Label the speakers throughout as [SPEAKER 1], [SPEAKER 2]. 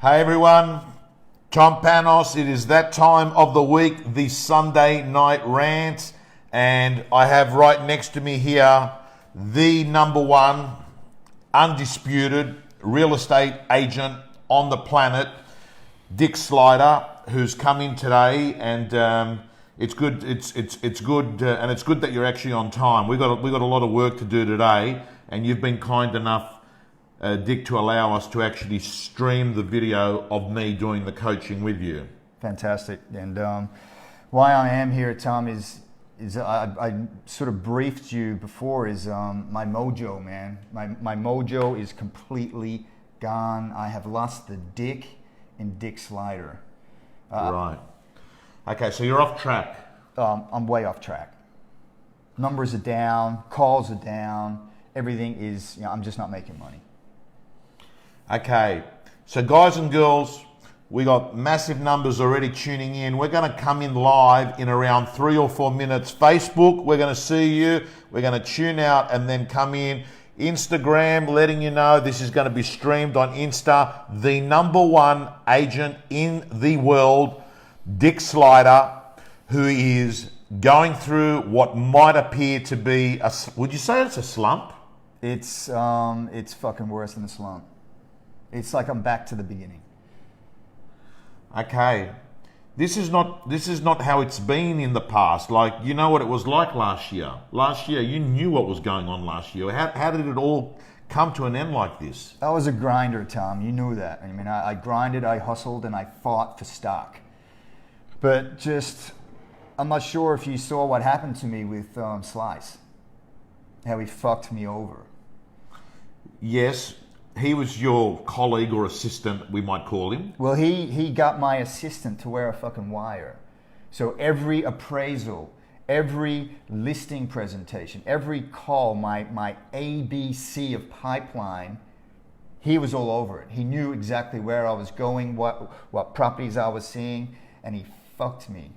[SPEAKER 1] Hey everyone, Tom Panos. It is that time of the week, the Sunday night rant, and I have right next to me here the number one undisputed real estate agent on the planet, Dick Slider, who's come in today, and it's good. It's good, and it's good that you're actually on time. We got a lot of work to do today, and you've been kind enough, Dick, to allow us to actually stream the video of me doing the coaching with you.
[SPEAKER 2] Fantastic. And why I am here, Tom, is I sort of briefed you before, is my mojo, man. My mojo is completely gone. I have lost the Dick in Dick Slider.
[SPEAKER 1] Right. Okay, so you're off track.
[SPEAKER 2] I'm way off track. Numbers are down, calls are down, everything is, I'm just not making money.
[SPEAKER 1] Okay, so guys and girls, we got massive numbers already tuning in. We're going to come in live in around 3 or 4 minutes. Facebook, we're going to see you. We're going to tune out and then come in. Instagram, letting you know this is going to be streamed on Insta. The number one agent in the world, Dick Slider, who is going through what might appear to be would you say it's a slump?
[SPEAKER 2] It's fucking worse than a slump. It's like I'm back to the beginning.
[SPEAKER 1] Okay. This is not how it's been in the past. Like, you know what it was like last year. Last year, you knew what was going on last year. How did it all come to an end like this?
[SPEAKER 2] I was a grinder, Tom. You knew that. I mean, I grinded, I hustled, and I fought for stock. But just, I'm not sure if you saw what happened to me with Slice. How he fucked me over.
[SPEAKER 1] Yes. He was your colleague or assistant, we might call him.
[SPEAKER 2] Well, he got my assistant to wear a fucking wire. So every appraisal, every listing presentation, every call, my ABC of pipeline, he was all over it. He knew exactly where I was going, what properties I was seeing, and he fucked me.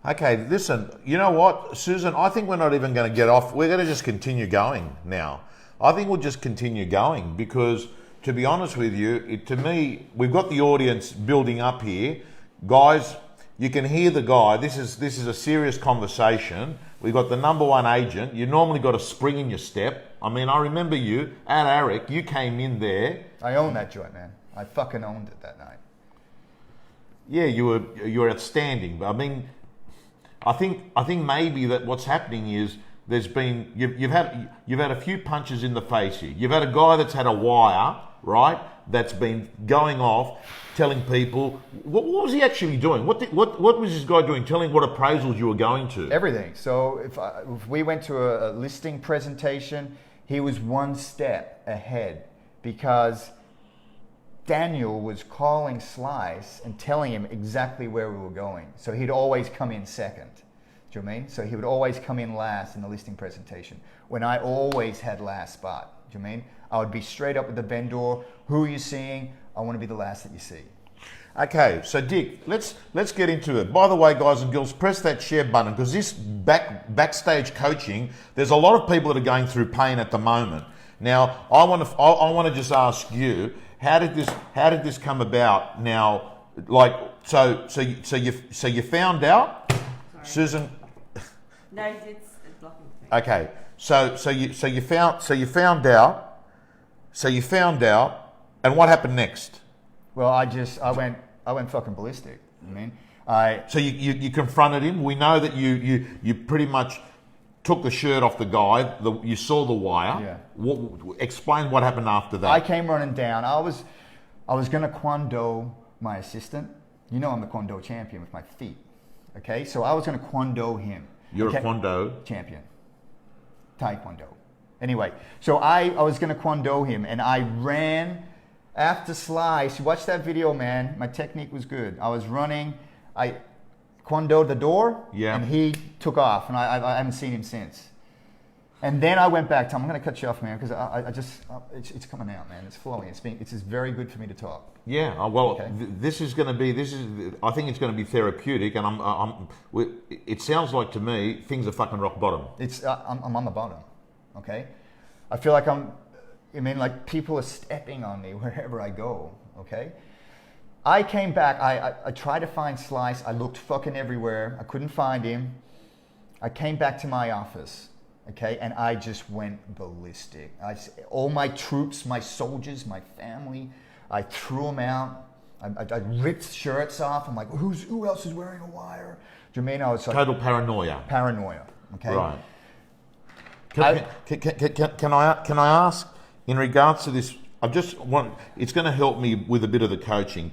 [SPEAKER 1] Okay, listen, you know what, Susan, I think we're not even going to get off. We're going to just continue going now. I think we'll just continue going because, to be honest with you, to me, we've got the audience building up here. Guys, you can hear the guy. This is a serious conversation. We've got the number one agent. You normally got a spring in your step. I mean, I remember you at Eric. You came in there.
[SPEAKER 2] I owned that joint, man. I fucking owned it that night.
[SPEAKER 1] Yeah, you were outstanding. But I mean, I think maybe that what's happening is you've had a few punches in the face here. You've had a guy that's had a wire, right? That's been going off, telling people what was he actually doing? What was this guy doing? Telling what appraisals you were going to?
[SPEAKER 2] Everything. So if we went to a listing presentation, he was one step ahead because Daniel was calling Slice and telling him exactly where we were going. So he'd always come in second. Do you know what I mean? So he would always come in last in the listing presentation when I always had last spot. Do you know what I mean? I would be straight up with the vendor. Who are you seeing? I want to be the last that you see.
[SPEAKER 1] Okay, so Dick, let's get into it. By the way, guys and girls, press that share button because this backstage coaching, there's a lot of people that are going through pain at the moment. Now, I want to just ask you, how did this come about? Now, like, so you found out,
[SPEAKER 3] Sorry.
[SPEAKER 1] Susan.
[SPEAKER 3] No, it's blocking.
[SPEAKER 1] Okay, so you found out, and what happened next?
[SPEAKER 2] Well, I went fucking ballistic. I mean,
[SPEAKER 1] So you confronted him. We know that you pretty much took the shirt off the guy. You saw the wire.
[SPEAKER 2] Yeah.
[SPEAKER 1] Explain what happened after that.
[SPEAKER 2] I came running down. I was gonna Kwando my assistant. You know I'm the Kwando champion with my feet. Okay, so I was gonna Kwando him.
[SPEAKER 1] You're
[SPEAKER 2] okay?
[SPEAKER 1] a Kwando
[SPEAKER 2] champion. Taekwondo. Anyway, so I was gonna Kwando him, and I ran after Slice. You watch that video, man. My technique was good. I was running. I Kwondoed the door,
[SPEAKER 1] yeah,
[SPEAKER 2] and he took off, and I haven't seen him since. And then I went back to, I'm going to cut you off, man, because it's coming out, man. It's flowing. It's just very good for me to talk.
[SPEAKER 1] Yeah, well,
[SPEAKER 2] okay.
[SPEAKER 1] I think it's going to be therapeutic, and it sounds like to me things are fucking rock bottom.
[SPEAKER 2] I'm on the bottom, okay? I feel like I mean, like people are stepping on me wherever I go. Okay. I came back. I tried to find Slice. I looked fucking everywhere. I couldn't find him. I came back to my office. Okay, and I just went ballistic. All my troops, my soldiers, my family, I threw them out. I ripped shirts off. I'm like, who else is wearing a wire? Do you mean I was like
[SPEAKER 1] Total paranoia.
[SPEAKER 2] paranoia? Okay.
[SPEAKER 1] Right. Can I ask, in regards to this, it's going to help me with a bit of the coaching.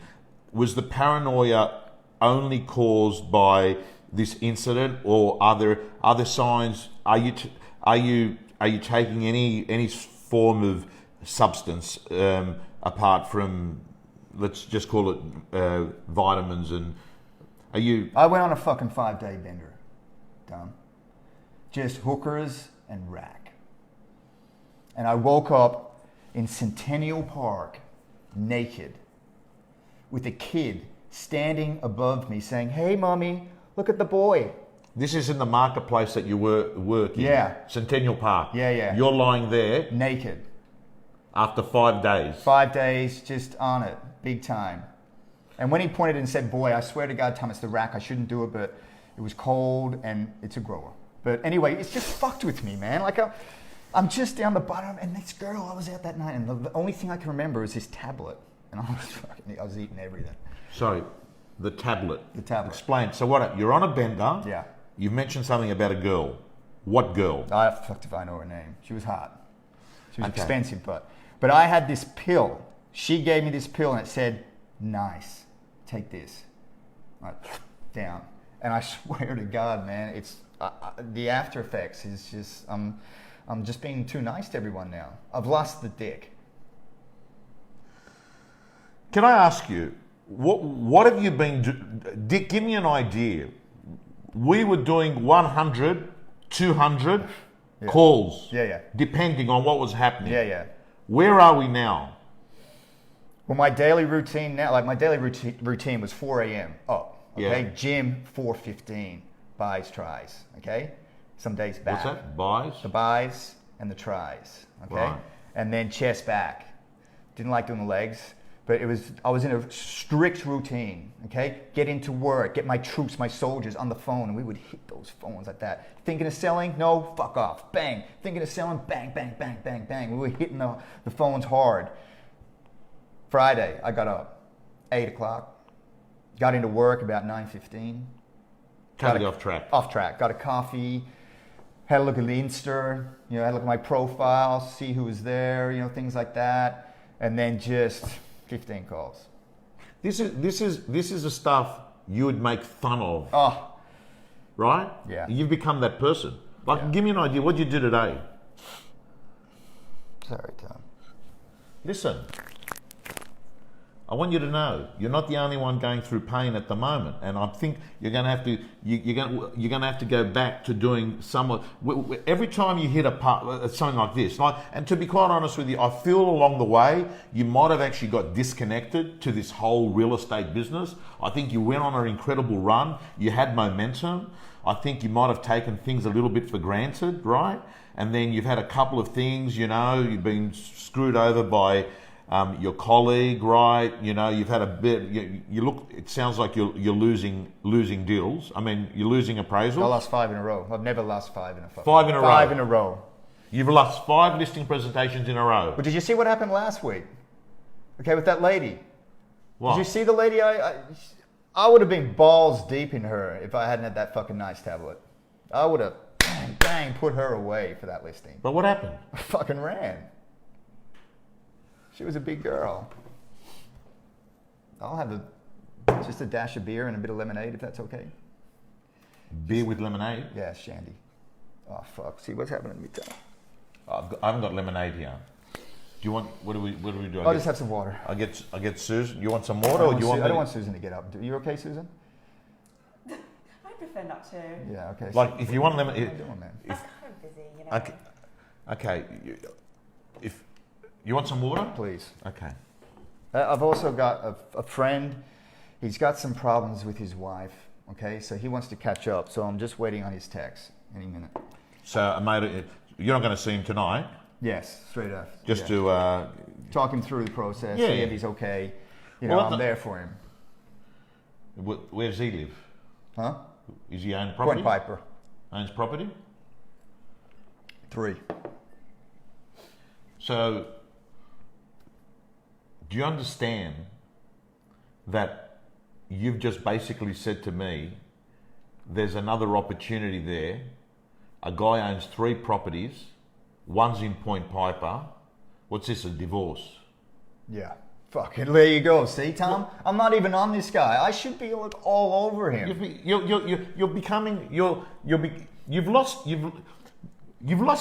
[SPEAKER 1] Was the paranoia only caused by this incident, or are there other signs? Are you taking any form of substance apart from, let's just call it vitamins, and are you?
[SPEAKER 2] I went on a fucking 5-day bender. Done. Just hookers and rack. And I woke up in Centennial Park naked with a kid standing above me saying, "Hey, mommy, look at the boy."
[SPEAKER 1] This is in the marketplace that you work in.
[SPEAKER 2] Yeah.
[SPEAKER 1] Centennial Park.
[SPEAKER 2] Yeah.
[SPEAKER 1] You're lying there
[SPEAKER 2] Naked.
[SPEAKER 1] after 5 days.
[SPEAKER 2] 5 days, just on it, big time. And when he pointed and said, "Boy, I swear to God, Tom, it's the rack. I shouldn't do it, but it was cold and it's a grower." But anyway, it's just fucked with me, man. Like I'm just down the bottom, and this girl, I was out that night, and the only thing I can remember is this tablet, and I was eating everything.
[SPEAKER 1] Sorry, the tablet.
[SPEAKER 2] The tablet.
[SPEAKER 1] Explain. So what? You're on a bender.
[SPEAKER 2] Yeah.
[SPEAKER 1] You've mentioned something about a girl. What girl?
[SPEAKER 2] I fucked if I know her name. She was hot. She was
[SPEAKER 1] Okay.
[SPEAKER 2] expensive, but I had this pill. She gave me this pill, and it said, "Nice, take this." Down, and I swear to God, man, it's the after effects is just I'm just being too nice to everyone now. I've lost the dick.
[SPEAKER 1] Can I ask you, what have you been Dick, give me an idea. We were doing 100, 200 calls.
[SPEAKER 2] Yeah.
[SPEAKER 1] Depending on what was happening.
[SPEAKER 2] Yeah.
[SPEAKER 1] Where are we now?
[SPEAKER 2] Well, my daily routine now, like my daily routine was 4 a.m. up. Okay,
[SPEAKER 1] Yeah.
[SPEAKER 2] gym 4:15, buys, tries. Okay, some days back.
[SPEAKER 1] What's that? Buys?
[SPEAKER 2] The buys and the tries. Okay,
[SPEAKER 1] Right.
[SPEAKER 2] and then chest back. Didn't like doing the legs, but I was in a strict routine. Okay, get into work, get my troops, my soldiers on the phone, and we would hit those phones like that. Thinking of selling? No, fuck off. Bang. Thinking of selling? Bang, bang, bang, bang, bang. We were hitting the phones hard. Friday, I got up 8 o'clock. Got into work about 9:15.
[SPEAKER 1] Totally off track.
[SPEAKER 2] Off track. Got a coffee. Had a look at the Insta. Had a look at my profile, see who was there. Things like that. And then just 15 calls.
[SPEAKER 1] This is the stuff you would make fun of,
[SPEAKER 2] Oh,
[SPEAKER 1] right?
[SPEAKER 2] Yeah.
[SPEAKER 1] You've become that person. Like,
[SPEAKER 2] Yeah.
[SPEAKER 1] give me an idea. What did you do today?
[SPEAKER 2] sorry, Tom.
[SPEAKER 1] Listen, I want you to know you're not the only one going through pain at the moment, and I think you're going to have to you're going to have to go back to doing somewhat. Every time you hit something like this, and to be quite honest with you, I feel along the way you might have actually got disconnected to this whole real estate business. I think you went on an incredible run. You had momentum. I think you might have taken things a little bit for granted, right? And then you've had a couple of things, you've been screwed over by your colleague, right? You've had a bit. You look. It sounds like you're losing deals. I mean, you're losing appraisals.
[SPEAKER 2] I lost 5 in a row. I've never lost 5 in a fucking
[SPEAKER 1] 5 in a row.
[SPEAKER 2] 5 in a row.
[SPEAKER 1] You've lost 5 listing presentations in a row.
[SPEAKER 2] But did you see what happened last week? Okay, with that lady.
[SPEAKER 1] What?
[SPEAKER 2] Did you see the lady? I would have been balls deep in her if I hadn't had that fucking nice tablet. I would have bang put her away for that listing.
[SPEAKER 1] But what happened?
[SPEAKER 2] I fucking ran. She was a big girl. I'll have just a dash of beer and a bit of lemonade if that's okay.
[SPEAKER 1] Beer with lemonade.
[SPEAKER 2] Yeah, shandy. Oh fuck! See what's happening to me, Tom.
[SPEAKER 1] I haven't got lemonade here. Do you want? What do we do?
[SPEAKER 2] I'll just have some water.
[SPEAKER 1] I get Susan. You want some water, or do you want?
[SPEAKER 2] I don't want Susan to get up. You okay, Susan?
[SPEAKER 3] I prefer not to.
[SPEAKER 2] Yeah. Okay.
[SPEAKER 1] Like, if you want lemon,
[SPEAKER 2] What are you doing, man?
[SPEAKER 3] I'm kind of busy, you know.
[SPEAKER 1] Okay. If you want some water,
[SPEAKER 2] Please.
[SPEAKER 1] okay.
[SPEAKER 2] I've also got a friend. He's got some problems with his wife. Okay, so he wants to catch up. So I'm just waiting on his text any minute.
[SPEAKER 1] So, mate, you're not going to see him tonight.
[SPEAKER 2] Yes, straight up.
[SPEAKER 1] Just
[SPEAKER 2] Yeah.
[SPEAKER 1] to
[SPEAKER 2] Talk him through the process,
[SPEAKER 1] Yeah,
[SPEAKER 2] see
[SPEAKER 1] yeah.
[SPEAKER 2] if he's okay.
[SPEAKER 1] Well,
[SPEAKER 2] I'm there for him.
[SPEAKER 1] where does he live?
[SPEAKER 2] Huh?
[SPEAKER 1] Is he own property?
[SPEAKER 2] Point Piper.
[SPEAKER 1] Owns property.
[SPEAKER 2] 3.
[SPEAKER 1] So, do you understand that you've just basically said to me, there's another opportunity there. A guy owns 3 properties. One's in Point Piper. What's this, a divorce?
[SPEAKER 2] Yeah. Fucking, there you go. See, Tom? I'm not even on this guy. I should be like all over him.
[SPEAKER 1] You've lost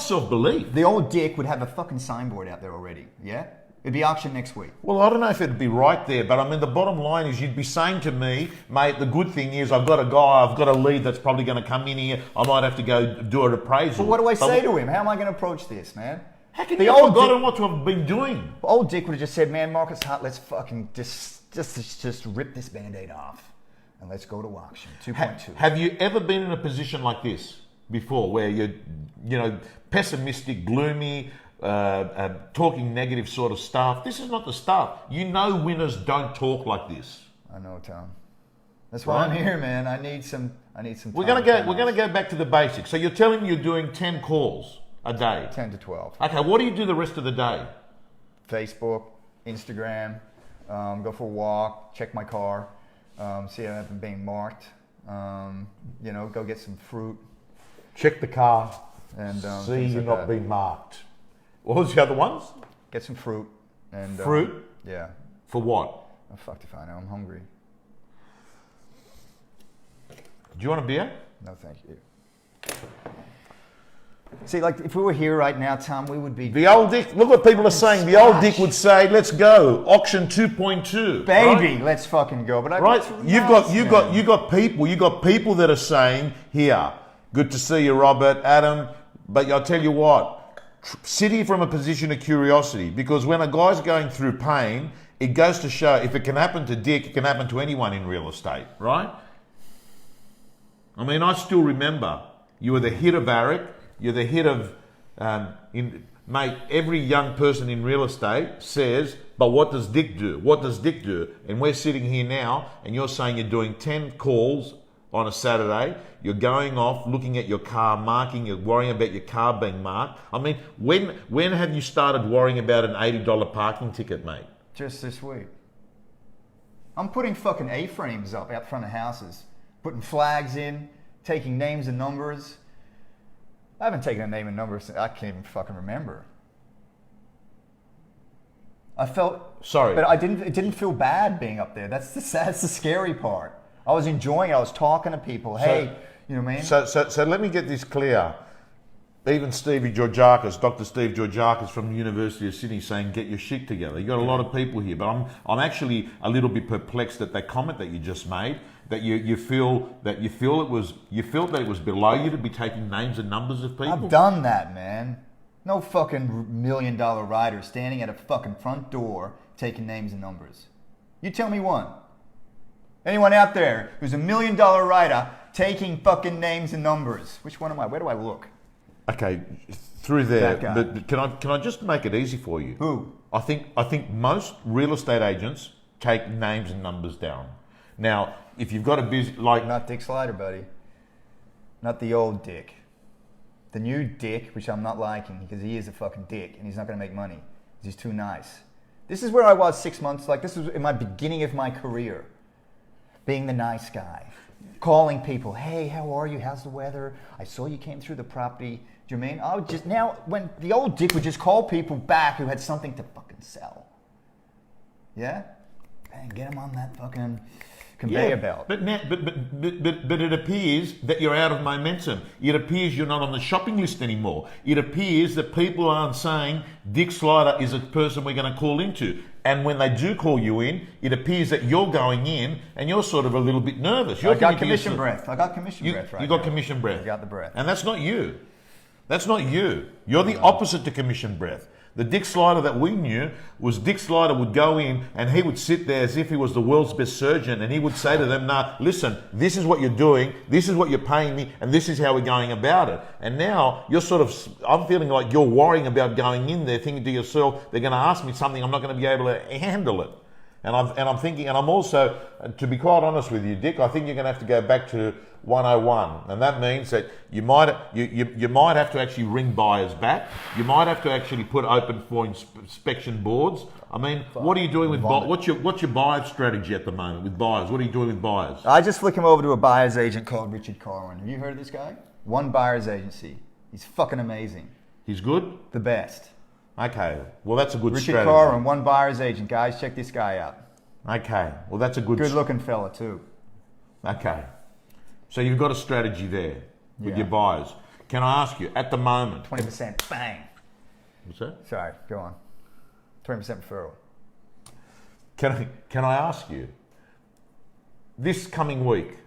[SPEAKER 1] self-belief.
[SPEAKER 2] The old dick would have a fucking signboard out there already. Yeah? It'd be auctioned next week.
[SPEAKER 1] Well, I don't know if it'd be right there, but I mean, the bottom line is you'd be saying to me, mate, the good thing is I've got a lead that's probably going to come in here. I might have to go do an appraisal.
[SPEAKER 2] But what do I say to him? How am I going to approach this, man?
[SPEAKER 1] How can
[SPEAKER 2] The
[SPEAKER 1] you have
[SPEAKER 2] old
[SPEAKER 1] forgotten what you've been doing?
[SPEAKER 2] Old Dick would have just said, man, Marcus Hart, let's fucking just rip this Band-Aid off and let's go to auction. 2.2.
[SPEAKER 1] Have you ever been in a position like this before where you're, pessimistic, gloomy, talking negative sort of stuff? This is not the stuff. You know winners don't talk like this.
[SPEAKER 2] I know, Tom. That's why I'm here, man. I need some
[SPEAKER 1] We're gonna go back to the basics. So you're telling me you're doing 10 calls a day.
[SPEAKER 2] 10 to 12.
[SPEAKER 1] Okay, what do you do the rest of the day?
[SPEAKER 2] Facebook, Instagram, go for a walk, check my car, see if I'm being marked, go get some fruit.
[SPEAKER 1] Check the car.
[SPEAKER 2] And
[SPEAKER 1] see
[SPEAKER 2] things
[SPEAKER 1] you're
[SPEAKER 2] like
[SPEAKER 1] not
[SPEAKER 2] that.
[SPEAKER 1] being marked. What was the other ones?
[SPEAKER 2] Get some fruit. And
[SPEAKER 1] Fruit?
[SPEAKER 2] Yeah.
[SPEAKER 1] For what?
[SPEAKER 2] Oh, fuck if I know. I'm hungry.
[SPEAKER 1] Do you want a beer?
[SPEAKER 2] No, thank you. See, like, if we were here right now, Tom, we would be...
[SPEAKER 1] The old Dick, look what people are saying. The old Dick would say, let's go. Auction 2.2.
[SPEAKER 2] Baby,
[SPEAKER 1] right?
[SPEAKER 2] let's fucking go. But
[SPEAKER 1] Right? You got people that are saying, here, good to see you, Robert, Adam, but I'll tell you what, sit here from a position of curiosity, because when a guy's going through pain, it goes to show if it can happen to Dick, it can happen to anyone in real estate, right? I mean, I still remember you were the hit of Barrick, you're the hit of, mate, every young person in real estate says, but what does Dick do? What does Dick do? And we're sitting here now, and you're saying you're doing 10 calls on a Saturday, you're going off, looking at your car, marking, you're worrying about your car being marked. I mean, when have you started worrying about an $80 parking ticket, mate?
[SPEAKER 2] Just this week. I'm putting fucking A-frames up out front of houses, putting flags in, taking names and numbers. I haven't taken a name and number since I can't even fucking remember. I felt
[SPEAKER 1] Sorry,
[SPEAKER 2] but it didn't feel bad being up there. That's the scary part. I was enjoying it. I was talking to people. Hey, you know what I mean?
[SPEAKER 1] So let me get this clear. Even Stevie Georgiakis, Dr. Steve Georgiakis from the University of Sydney saying, get your shit together. You got a lot of people here, but I'm actually a little bit perplexed at that comment that you just made, that you felt that it was below you to be taking names and numbers of people.
[SPEAKER 2] I've done that, man. No fucking $1 million rider standing at a fucking front door taking names and numbers. You tell me one. Anyone out there who's $1 million rider taking fucking names and numbers? Which one am I? Where do I look?
[SPEAKER 1] Okay, through there.
[SPEAKER 2] That guy.
[SPEAKER 1] But can I just make it easy for you?
[SPEAKER 2] Who?
[SPEAKER 1] I think most real estate agents take names and numbers down. Now, if you've got a business like
[SPEAKER 2] Not Dick Slider, buddy. Not the old Dick. The new Dick, which I'm not liking because he is a fucking dick and he's not going to make money. He's too nice. This is where I was 6 months. Like, this was in my beginning of my career. Being the nice guy. Calling people, hey, how are you? How's the weather? I saw you came through the property. Do you mean? I would just, now, when the old Dick would just call people back who had something to fucking sell. Yeah? And get them on that fucking conveyor belt.
[SPEAKER 1] But it appears that you're out of momentum. It appears you're not on the shopping list anymore. It appears that people aren't saying Dick Slider is a person we're going to call into. And when they do call you in, it appears that you're going in and you're sort of a little bit nervous.
[SPEAKER 2] I got commission breath. I got commission breath right
[SPEAKER 1] You got
[SPEAKER 2] now.
[SPEAKER 1] commission breath.
[SPEAKER 2] I got the breath.
[SPEAKER 1] And that's not you. That's not you. You're the opposite to commission breath. The Dick Slider that we knew was Dick Slider would go in and he would sit there as if he was the world's best surgeon, and he would say to them, "Nah, listen, this is what you're doing, this is what you're paying me, and this is how we're going about it." And now you're I'm feeling like you're worrying about going in there thinking to yourself, they're going to ask me something, I'm not going to be able to handle it. And I'm thinking, and I'm also, to be quite honest with you, Dick, I think you're going to have to go back to 101, and that means that you might have to actually ring buyers back. You might have to actually put open for inspection boards. I mean, what are you doing with what's your buyer strategy at the moment with buyers? What are you doing with buyers?
[SPEAKER 2] I just flick him over to a buyer's agent called Richard Corwin. Have you heard of this guy? One buyer's agency. He's fucking amazing.
[SPEAKER 1] He's good?
[SPEAKER 2] The best.
[SPEAKER 1] Okay, well that's a good
[SPEAKER 2] Richard
[SPEAKER 1] strategy.
[SPEAKER 2] Corwin, one buyer's agent. Guys, check this guy out.
[SPEAKER 1] Okay, well that's a good
[SPEAKER 2] looking fella too.
[SPEAKER 1] Okay, so you've got a strategy there with
[SPEAKER 2] Yeah.
[SPEAKER 1] your buyers. Can I ask you, at the moment,
[SPEAKER 2] 20%, bang.
[SPEAKER 1] what's that?
[SPEAKER 2] Sorry, go on. 20% referral.
[SPEAKER 1] Can I ask you, this coming week,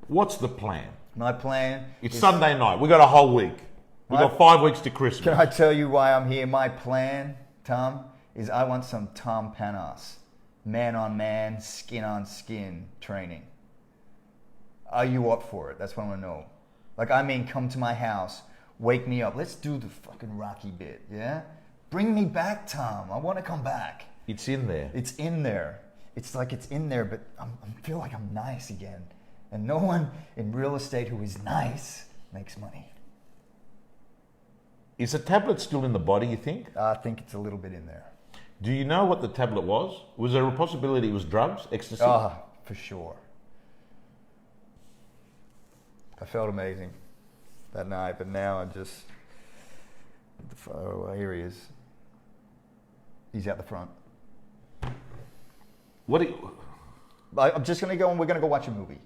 [SPEAKER 1] what's the plan?
[SPEAKER 2] My plan
[SPEAKER 1] It's
[SPEAKER 2] is,
[SPEAKER 1] Sunday night. We got a whole week. We got 5 weeks to Christmas.
[SPEAKER 2] Can I tell you why I'm here? My plan, Tom, is I want some Tom Panos. Man on man, skin on skin training. Are you up for it? That's what I want to know. Like, I mean, come to my house, wake me up. Let's do the fucking Rocky bit, yeah? Bring me back, Tom. I want to come back.
[SPEAKER 1] It's in there.
[SPEAKER 2] It's in there. It's like it's in there, but I feel like I'm nice again. And no one in real estate who is nice makes money.
[SPEAKER 1] Is the tablet still in the body, you think?
[SPEAKER 2] I think it's a little bit in there.
[SPEAKER 1] Do you know what the tablet was? Was there a possibility it was drugs, ecstasy?
[SPEAKER 2] For sure. I felt amazing that night, but now I just... Oh, here he is. He's out the front.
[SPEAKER 1] What? Do you,
[SPEAKER 2] I'm just going to go and we're going to go watch a movie.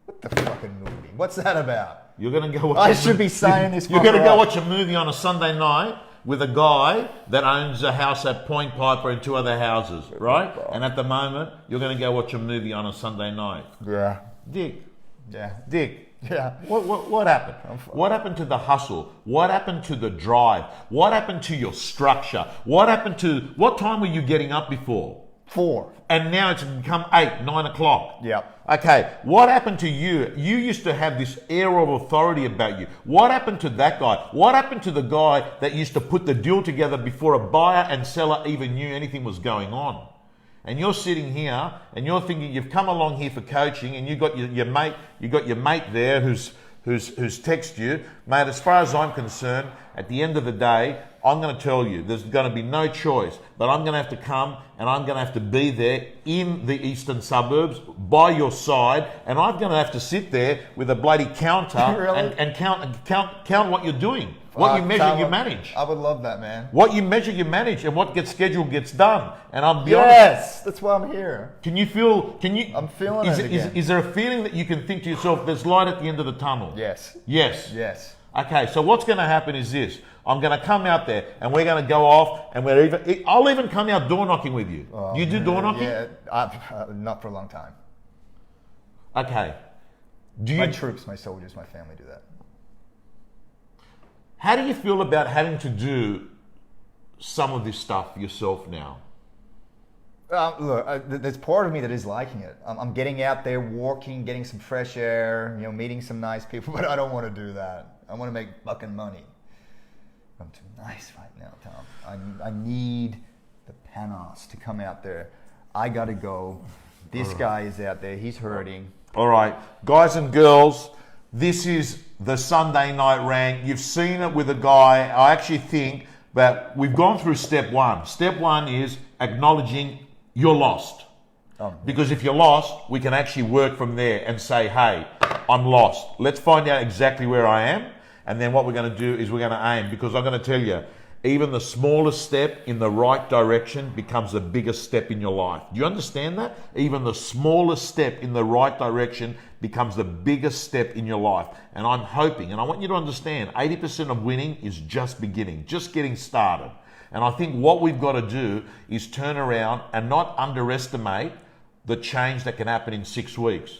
[SPEAKER 2] What the fucking movie? What's that about?
[SPEAKER 1] you're going to go watch
[SPEAKER 2] I
[SPEAKER 1] a
[SPEAKER 2] should
[SPEAKER 1] movie-
[SPEAKER 2] be signing this
[SPEAKER 1] You're going to
[SPEAKER 2] fucker
[SPEAKER 1] go
[SPEAKER 2] up.
[SPEAKER 1] watch a movie on a Sunday night with a guy that owns a house at Point Piper and 2 other houses, right? And at the moment, you're going to go watch a movie on a Sunday night.
[SPEAKER 2] Yeah.
[SPEAKER 1] Dick,
[SPEAKER 2] Yeah.
[SPEAKER 1] What happened? What happened to the hustle? What happened to the drive? What happened to your structure? What time were you getting up before?
[SPEAKER 2] 4.
[SPEAKER 1] And now it's become 8, 9 o'clock.
[SPEAKER 2] Yep.
[SPEAKER 1] Okay, what happened to you? You used to have this air of authority about you. What happened to that guy? What happened to the guy that used to put the deal together before a buyer and seller even knew anything was going on? And you're sitting here and you're thinking you've come along here for coaching, and you got your mate there who's texted you, mate. As far as I'm concerned, at the end of the day, I'm going to tell you there's going to be no choice, but I'm going to have to come and I'm going to have to be there in the eastern suburbs by your side, and I'm going to have to sit there with a bloody counter
[SPEAKER 2] Really?
[SPEAKER 1] and count what you're doing, what you measure, you manage.
[SPEAKER 2] I would love that, man.
[SPEAKER 1] What you measure, you manage, and what gets scheduled gets done. And I'll be honest.
[SPEAKER 2] Yes, that's why I'm here.
[SPEAKER 1] Can you feel? Can you?
[SPEAKER 2] I'm feeling
[SPEAKER 1] is
[SPEAKER 2] it again.
[SPEAKER 1] Is there a feeling that you can think to yourself, "There's light at the end of the tunnel"?
[SPEAKER 2] Yes.
[SPEAKER 1] Yes.
[SPEAKER 2] Yes.
[SPEAKER 1] Okay. So what's going to happen is this: I'm going to come out there, and we're going to go off, and I'll even come out door knocking with you. Do you do door knocking?
[SPEAKER 2] Yeah, not for a long time.
[SPEAKER 1] Okay. Do you?
[SPEAKER 2] My troops, my soldiers, my family do that.
[SPEAKER 1] How do you feel about having to do some of this stuff yourself now?
[SPEAKER 2] Look, there's part of me that is liking it. I'm getting out there, walking, getting some fresh air, meeting some nice people, but I don't want to do that. I want to make fucking money. I'm too nice right now, Tom. I need the Panos to come out there. I got to go. This guy is out there. He's hurting.
[SPEAKER 1] All right, guys and girls, this is the Sunday Night Rant. You've seen it with a guy. I actually think that we've gone through step 1. Step 1 is acknowledging you're lost. Because if you're lost, we can actually work from there and say, hey, I'm lost. Let's find out exactly where I am. And then what we're going to do is we're going to aim. Because I'm going to tell you, even the smallest step in the right direction becomes the biggest step in your life. Do you understand that? Even the smallest step in the right direction becomes the biggest step in your life. And I'm hoping, and I want you to understand, 80% of winning is just beginning, just getting started. And I think what we've got to do is turn around and not underestimate the change that can happen in 6 weeks.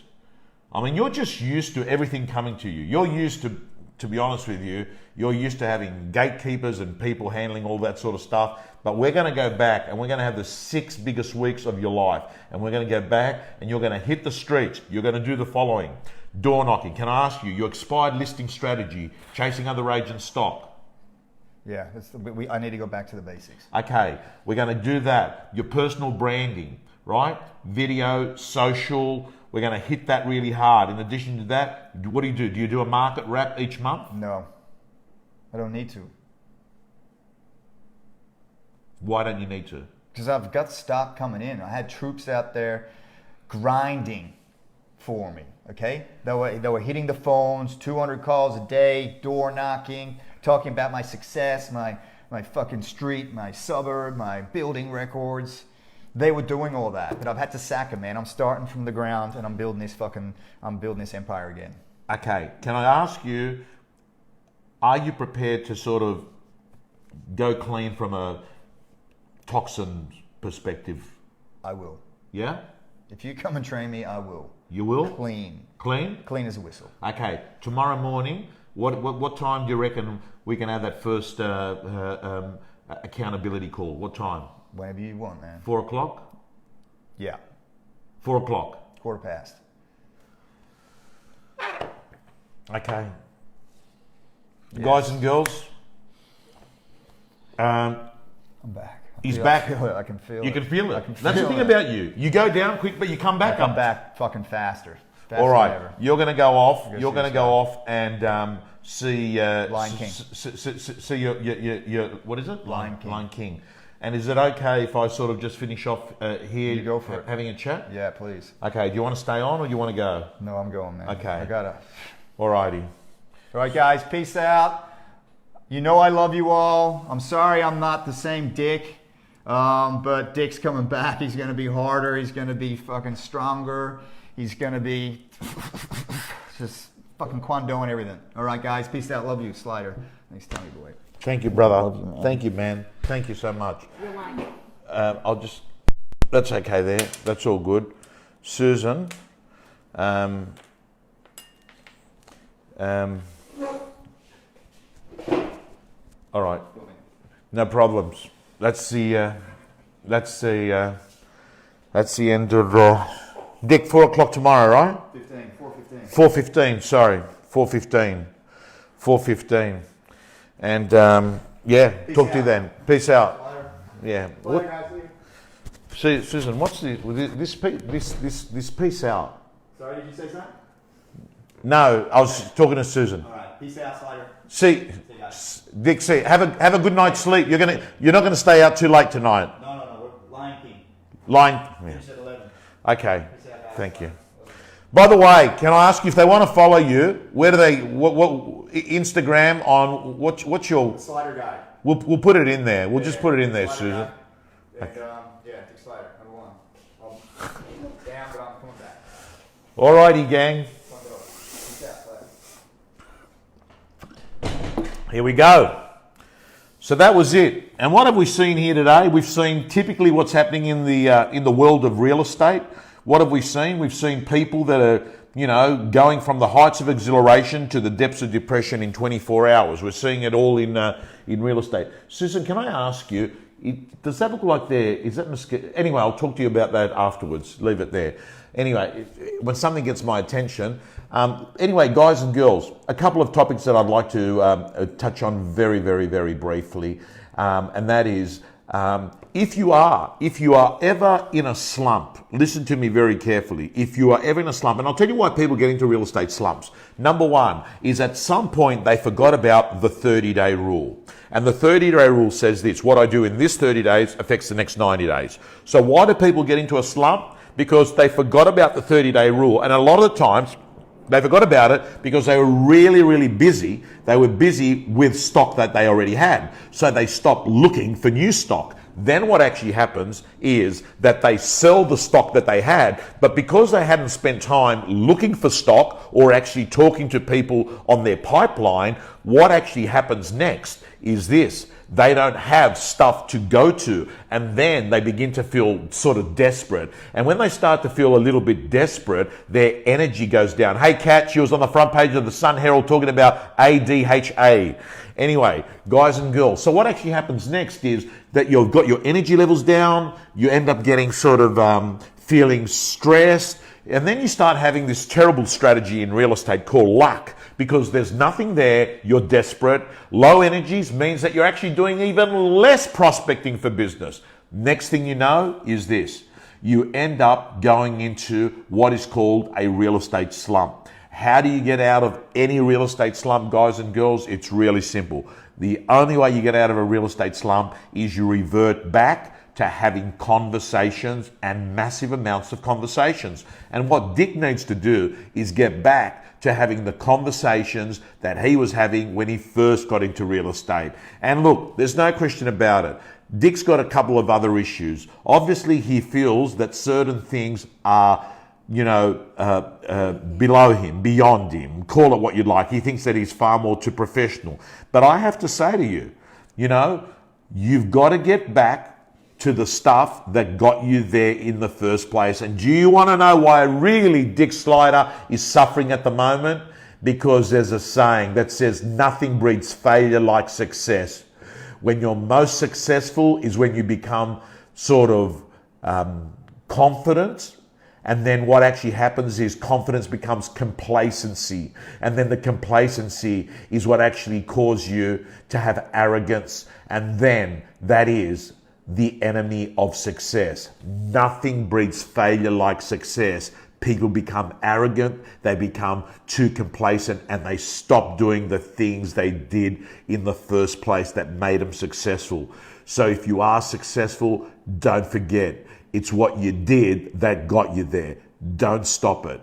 [SPEAKER 1] I mean, you're just used to everything coming to you. You're used to to be honest with you, you're used to having gatekeepers and people handling all that sort of stuff. But we're going to go back and we're going to have the 6 biggest weeks of your life. And we're going to go back and you're going to hit the streets. You're going to do the following. Door knocking. Can I ask you, your expired listing strategy, chasing other agents' stock?
[SPEAKER 2] Yeah, I need to go back to the basics.
[SPEAKER 1] Okay, we're going to do that. Your personal branding, right? Video, social. We're going to hit that really hard. In addition to that, what do? Do you do a market wrap each month?
[SPEAKER 2] No, I don't need to.
[SPEAKER 1] Why don't you need to?
[SPEAKER 2] Because I've got stock coming in. I had troops out there grinding for me, okay? They were hitting the phones, 200 calls a day, door knocking, talking about my success, my fucking street, my suburb, my building records. They were doing all that, but I've had to sack them, man. I'm starting from the ground and I'm building this empire again.
[SPEAKER 1] Okay, can I ask you, are you prepared to sort of go clean from a toxin perspective?
[SPEAKER 2] I will.
[SPEAKER 1] Yeah?
[SPEAKER 2] If you come and train me, I will.
[SPEAKER 1] You will?
[SPEAKER 2] Clean.
[SPEAKER 1] Clean?
[SPEAKER 2] Clean as a whistle.
[SPEAKER 1] Okay, tomorrow morning, what time do you reckon we can have that first accountability call? What time?
[SPEAKER 2] Whenever you want, man.
[SPEAKER 1] 4 o'clock?
[SPEAKER 2] Yeah.
[SPEAKER 1] 4 o'clock.
[SPEAKER 2] 15:15.
[SPEAKER 1] Okay.
[SPEAKER 2] Yes.
[SPEAKER 1] Guys and girls,
[SPEAKER 2] I'm back.
[SPEAKER 1] he's back.
[SPEAKER 2] I can feel it.
[SPEAKER 1] You can feel it.
[SPEAKER 2] I can
[SPEAKER 1] That's the
[SPEAKER 2] feel
[SPEAKER 1] thing
[SPEAKER 2] it.
[SPEAKER 1] about you. You go down quick, but you come back
[SPEAKER 2] I come
[SPEAKER 1] up.
[SPEAKER 2] back fucking faster.
[SPEAKER 1] All right,
[SPEAKER 2] Than ever.
[SPEAKER 1] you're going to go off.
[SPEAKER 2] Go
[SPEAKER 1] You're
[SPEAKER 2] see
[SPEAKER 1] going to
[SPEAKER 2] the
[SPEAKER 1] go
[SPEAKER 2] sky.
[SPEAKER 1] off and see
[SPEAKER 2] Lion King.
[SPEAKER 1] See your what is it?
[SPEAKER 2] Lion King.
[SPEAKER 1] Lion King. And is it okay if I sort of just finish off here?
[SPEAKER 2] You go for it.
[SPEAKER 1] Having a chat.
[SPEAKER 2] Yeah, please.
[SPEAKER 1] Okay. Do you want to stay on or do you want to go?
[SPEAKER 2] No, I'm going, man.
[SPEAKER 1] Okay.
[SPEAKER 2] I gotta.
[SPEAKER 1] All righty.
[SPEAKER 2] All right, guys. Peace out. You know I love you all. I'm sorry I'm not the same Dick, but Dick's coming back. He's gonna be harder. He's gonna be fucking stronger. He's gonna be just fucking Kwando and everything. All right, guys. Peace out. Love you, Slider. Thanks, Tommy Boy.
[SPEAKER 1] Thank you, brother.
[SPEAKER 2] Love you, man.
[SPEAKER 1] Thank you, man. Thank you so much.
[SPEAKER 3] You're lying.
[SPEAKER 1] I'll just. That's okay there. That's all good. Susan. All right. No problems. That's the end of Dick. 4 o'clock tomorrow, right?
[SPEAKER 2] 4:15.
[SPEAKER 1] 4:15. Sorry, 4:15. 4:15. And yeah, talk to you then. Peace out. Yeah. See, Susan, what's this peace out?
[SPEAKER 2] Sorry, did you say something?
[SPEAKER 1] No, I was talking to Susan.
[SPEAKER 2] All right. Peace out, Slider.
[SPEAKER 1] See, Dick, see, have a good night's sleep. You're not gonna stay out too late tonight.
[SPEAKER 2] No. We're Lion King.
[SPEAKER 1] Line. Yeah.
[SPEAKER 2] Finish at 11.
[SPEAKER 1] Okay. Thank you. By the way, can I ask you if they want to follow you? Where do they? What Instagram on? What's your?
[SPEAKER 2] Slider guy.
[SPEAKER 1] We'll put it in there. We'll just put it in there,
[SPEAKER 2] Slider
[SPEAKER 1] Susan.
[SPEAKER 2] guy. And, Dick Slider, number 1. Damn, but I'm coming back.
[SPEAKER 1] Alrighty, gang.
[SPEAKER 2] Peace out, Slider.
[SPEAKER 1] Here we go. So that was it. And what have we seen here today? We've seen typically what's happening in the world of real estate. What have we seen? We've seen people that are, going from the heights of exhilaration to the depths of depression in 24 hours. We're seeing it all in real estate. Susan, can I ask you, does that look like is that mosquito? Anyway, I'll talk to you about that afterwards. Leave it there. Anyway, when something gets my attention. Anyway, guys and girls, a couple of topics that I'd like to touch on very, very, very briefly. And that is, if you are ever in a slump, listen to me very carefully. If you are ever in a slump, and I'll tell you why people get into real estate slumps. Number one is at some point they forgot about the 30-day rule. And the 30-day rule says this: what I do in this 30 days affects the next 90 days. So why do people get into a slump? Because they forgot about the 30-day rule. And a lot of the times, they forgot about it because they were really, really busy. They were busy with stock that they already had. So they stopped looking for new stock. Then what actually happens is that they sell the stock that they had, but because they hadn't spent time looking for stock or actually talking to people on their pipeline, what actually happens next is this. They don't have stuff to go to, and then they begin to feel sort of desperate. And when they start to feel a little bit desperate, their energy goes down. Hey, Kat, she was on the front page of the Sun Herald talking about ADHA. Anyway, guys and girls, so what actually happens next is that you've got your energy levels down, you end up getting sort of feeling stressed, and then you start having this terrible strategy in real estate called luck. Because there's nothing there, you're desperate. Low energies means that you're actually doing even less prospecting for business. Next thing you know is this. You end up going into what is called a real estate slump. How do you get out of any real estate slump, guys and girls? It's really simple. The only way you get out of a real estate slump is you revert back to having conversations and massive amounts of conversations. And what Dick needs to do is get back to having the conversations that he was having when he first got into real estate. And look, there's no question about it. Dick's got a couple of other issues. Obviously, he feels that certain things are, below him, beyond him. Call it what you'd like. He thinks that he's far more too professional. But I have to say to you, you've got to get back to the stuff that got you there in the first place. And do you want to know why really Dick Slider is suffering at the moment? Because there's a saying that says nothing breeds failure like success. When you're most successful is when you become sort of confident. And then what actually happens is confidence becomes complacency. And then the complacency is what actually causes you to have arrogance. And then that is the enemy of success. Nothing breeds failure like success. People become arrogant, they become too complacent, and they stop doing the things they did in the first place that made them successful. So if you are successful, don't forget, it's what you did that got you there. Don't stop it.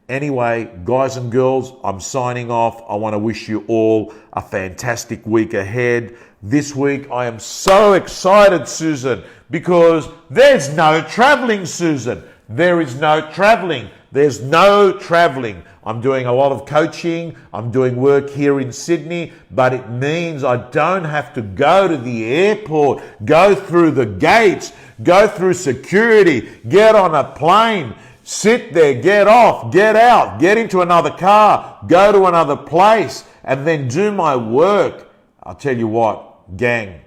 [SPEAKER 1] Anyway, guys and girls, I'm signing off. I want to wish you all a fantastic week ahead. This week, I am so excited, Susan, because there's no traveling, Susan. There is no traveling. There's no traveling. I'm doing a lot of coaching. I'm doing work here in Sydney, but it means I don't have to go to the airport, go through the gates, go through security, get on a plane, sit there, get off, get out, get into another car, go to another place, and then do my work. I'll tell you what, gang.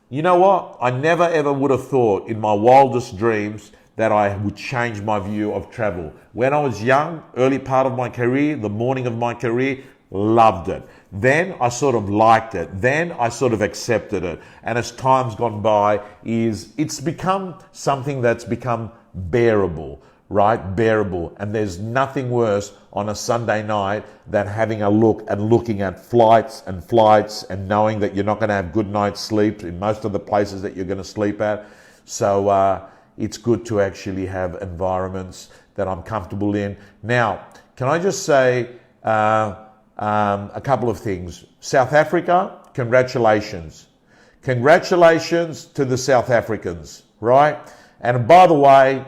[SPEAKER 1] You know what? I never ever would have thought in my wildest dreams that I would change my view of travel. When I was young, early part of my career, the morning of my career, loved it. Then I sort of liked it. Then I sort of accepted it. And as time's gone by, it's become something that's become bearable, right? Bearable. And there's nothing worse on a Sunday night than having a look and looking at flights and knowing that you're not going to have good night's sleep in most of the places that you're going to sleep at. So it's good to actually have environments that I'm comfortable in. Now, can I just say a couple of things? South Africa, congratulations. Congratulations to the South Africans, right? And by the way,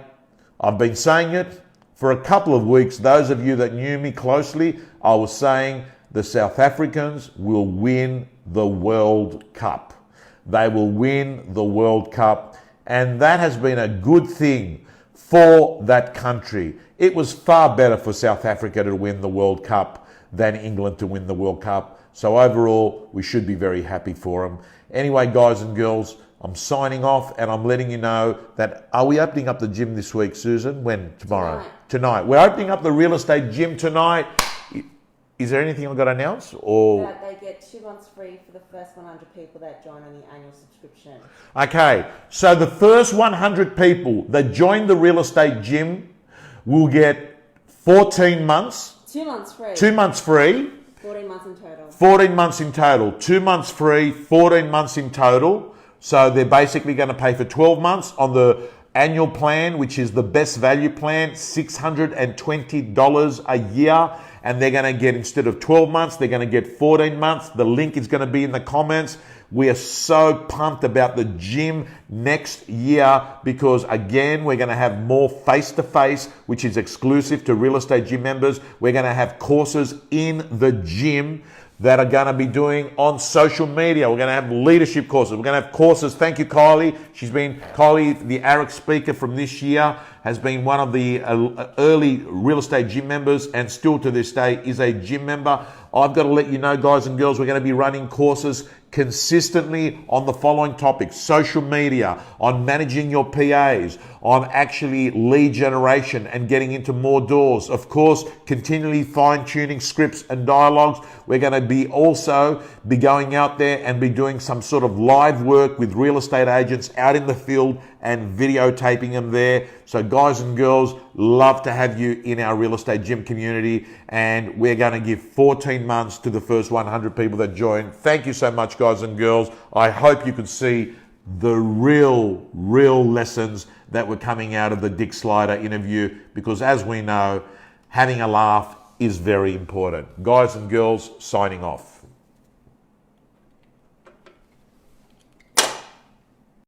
[SPEAKER 1] I've been saying it for a couple of weeks. Those of you that knew me closely, I was saying the South Africans will win the World Cup. They will win the World Cup. And that has been a good thing for that country. It was far better for South Africa to win the World Cup than England to win the World Cup. So overall, we should be very happy for them. Anyway, guys and girls, I'm signing off and I'm letting you know that, are we opening up the gym this week, Susan? When? Tomorrow? Tonight. We're opening up the real estate gym tonight. Is there anything I've got to announce? Or
[SPEAKER 3] that they get 2 months free for the first 100 people that join on the annual subscription.
[SPEAKER 1] Okay, so the first 100 people that join the real estate gym will get 14 months.
[SPEAKER 3] 2 months free.
[SPEAKER 1] 2 months free.
[SPEAKER 3] 14 months in total.
[SPEAKER 1] 14 months in total. 2 months free, 14 months in total. So they're basically going to pay for 12 months on the annual plan, which is the best value plan, $620 a year. And they're going to get, instead of 12 months, they're going to get 14 months. The link is going to be in the comments. We are so pumped about the gym next year because, again, we're going to have more face-to-face, which is exclusive to real estate gym members. We're going to have courses in the gym that are going to be doing on social media. We're going to have leadership courses. We're going to have courses. Thank you, Kylie. Kylie, the ARIC speaker from this year, has been one of the early real estate gym members and still to this day is a gym member. I've got to let you know, guys and girls, we're going to be running courses consistently on the following topics: social media, on managing your PAs, on actually lead generation and getting into more doors. Of course, continually fine-tuning scripts and dialogues. We're going to be also going out there and be doing some sort of live work with real estate agents out in the field and videotaping them there. So guys and girls, love to have you in our real estate gym community, and we're going to give 14 months to the first 100 people that join. Thank you so much, guys and girls. I hope you could see the real lessons that were coming out of the Dick Slider interview, because as we know, having a laugh is very important. Guys and girls, signing off.